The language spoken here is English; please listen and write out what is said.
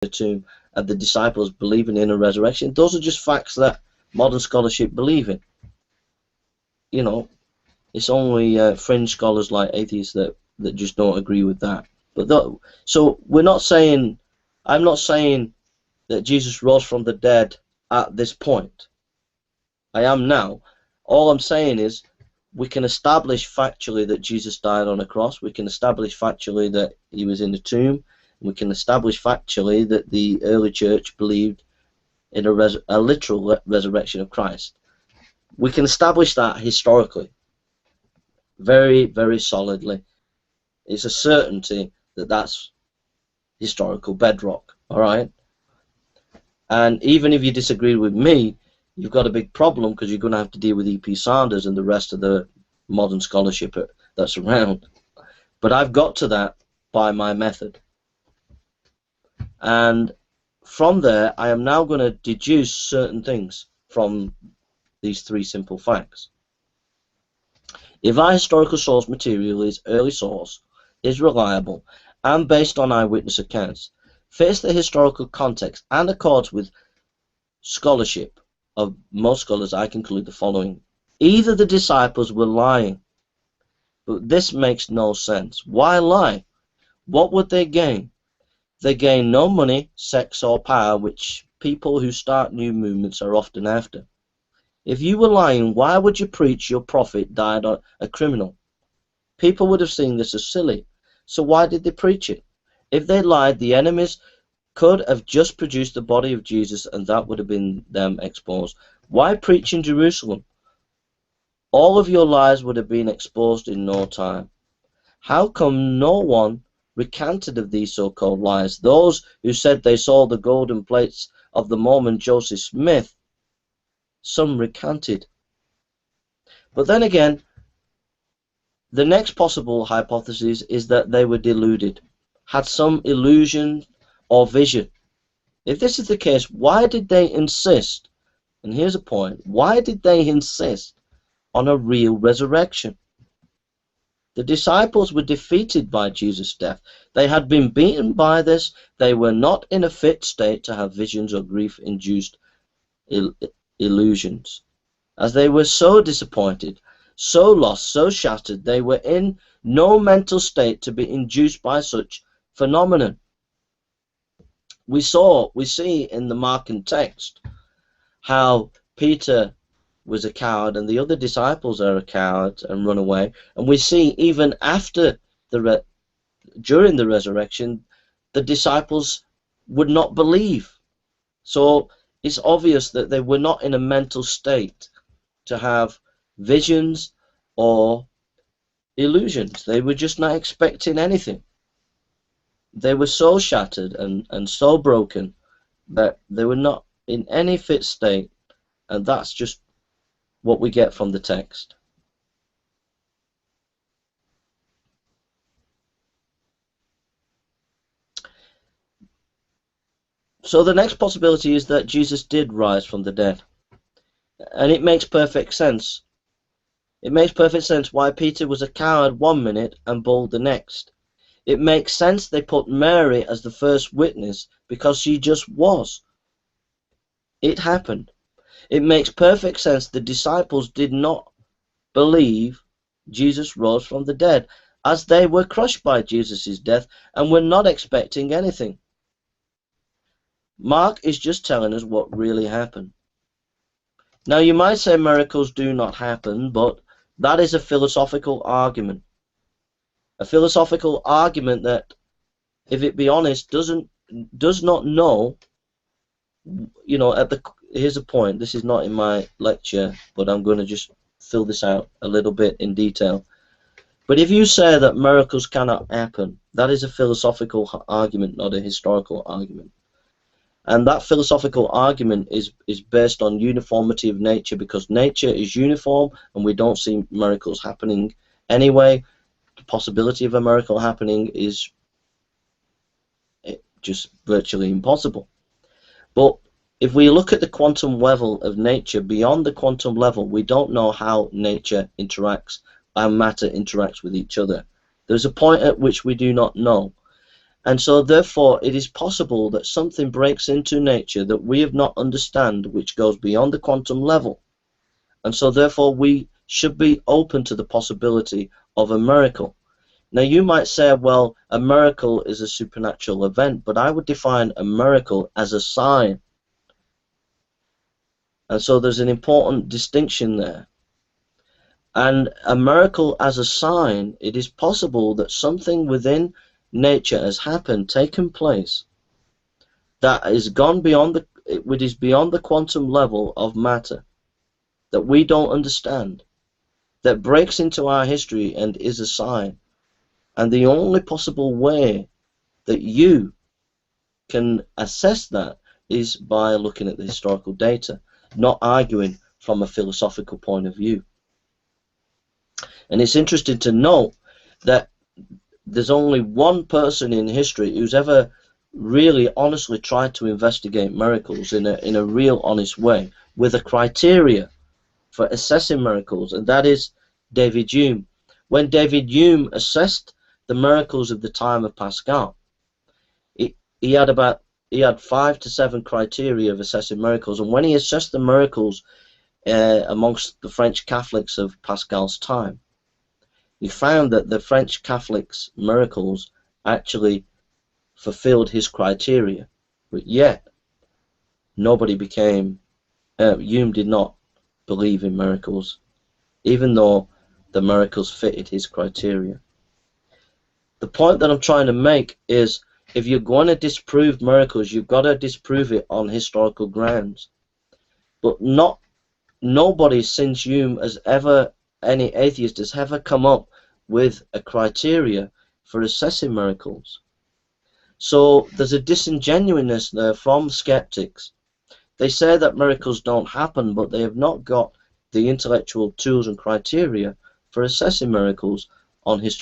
the tomb and the disciples believing in a resurrection. Those are just facts that modern scholarship believe in. You know, it's only fringe scholars like atheists that just don't agree with that. But so we're not saying, I'm not saying that Jesus rose from the dead at this point. I am now. All I'm saying is we can establish factually that Jesus died on a cross. We can establish factually that he was in the tomb. We can establish factually that the early church believed in a literal resurrection of Christ. We can establish that historically, very, very solidly. It's a certainty that that's historical bedrock, all right? And even if you disagree with me, you've got a big problem, because you're going to have to deal with E.P. Sanders and the rest of the modern scholarship that's around. But I've got to that by my method. And from there, I am now going to deduce certain things from these three simple facts. If our historical source material is early source, is reliable, and based on eyewitness accounts, fits the historical context, and accords with scholarship of most scholars, I conclude the following. Either the disciples were lying, but this makes no sense. Why lie? What would they gain? They gain no money, sex, or power, which people who start new movements are often after. If you were lying, why would you preach your prophet died a criminal? People would have seen this as silly. So why did they preach it? If they lied, the enemies could have just produced the body of Jesus, and that would have been them exposed. Why preach in Jerusalem? All of your lies would have been exposed in no time. How come no one recanted of these so-called lies? Those who said they saw the golden plates of the Mormon Joseph Smith, some recanted. But then again, the next possible hypothesis is that they were deluded, had some illusion or vision. If this is the case, why did they insist, and here's a point, why did they insist on a real resurrection? The disciples were defeated by Jesus' death. They had been beaten by this. They were not in a fit state to have visions or grief-induced illusions. As they were so disappointed, so lost, so shattered, they were in no mental state to be induced by such phenomenon. We see in the Markan text how Peter was a coward and the other disciples are a coward and run away. And we see even after during the resurrection, the disciples would not believe. So it's obvious that they were not in a mental state to have visions or illusions. They were just not expecting anything. They were so shattered and so broken that they were not in any fit state, and that's just what we get from the text. So the next possibility is that Jesus did rise from the dead. And it makes perfect sense. It makes perfect sense why Peter was a coward one minute and bold the next. It makes sense they put Mary as the first witness because she just was. It happened. It makes perfect sense the disciples did not believe Jesus rose from the dead, as they were crushed by Jesus' death and were not expecting anything. Mark is just telling us what really happened. Now you might say miracles do not happen, but that is a philosophical argument. A philosophical argument that, if it be honest, does not know, you know, here's a point. This is not in my lecture, but I'm going to just fill this out a little bit in detail. But if you say that miracles cannot happen, that is a philosophical argument, not a historical argument. And that philosophical argument is based on uniformity of nature, because nature is uniform and we don't see miracles happening anyway. The possibility of a miracle happening is just virtually impossible. But if we look at the quantum level of nature, beyond the quantum level, we don't know how nature interacts and matter interacts with each other. There's a point at which we do not know. And so therefore it is possible that something breaks into nature that we have not understand, which goes beyond the quantum level. And so therefore we should be open to the possibility of a miracle. Now you might say, well, a miracle is a supernatural event, but I would define a miracle as a sign. And so there's an important distinction there. And a miracle as a sign, it is possible that something within nature has happened, taken place, that is gone beyond the, it is beyond the quantum level of matter, that we don't understand, that breaks into our history and is a sign. And the only possible way that you can assess that is by looking at the historical data, not arguing from a philosophical point of view. And it's interesting to note that there's only one person in history who's ever really honestly tried to investigate miracles in a real honest way with a criteria for assessing miracles, and that is David Hume. When David Hume assessed the miracles of the time of Pascal, he had 5 to 7 criteria of assessing miracles, and when he assessed the miracles amongst the French Catholics of Pascal's time, he found that the French Catholics' miracles actually fulfilled his criteria, but yet nobody became, Hume did not believe in miracles, even though the miracles fitted his criteria. The point that I'm trying to make is, if you're going to disprove miracles, you've got to disprove it on historical grounds. But nobody since Hume has ever, any atheist has ever come up with a criteria for assessing miracles. So there's a disingenuousness there from skeptics. They say that miracles don't happen, but they have not got the intellectual tools and criteria for assessing miracles on historical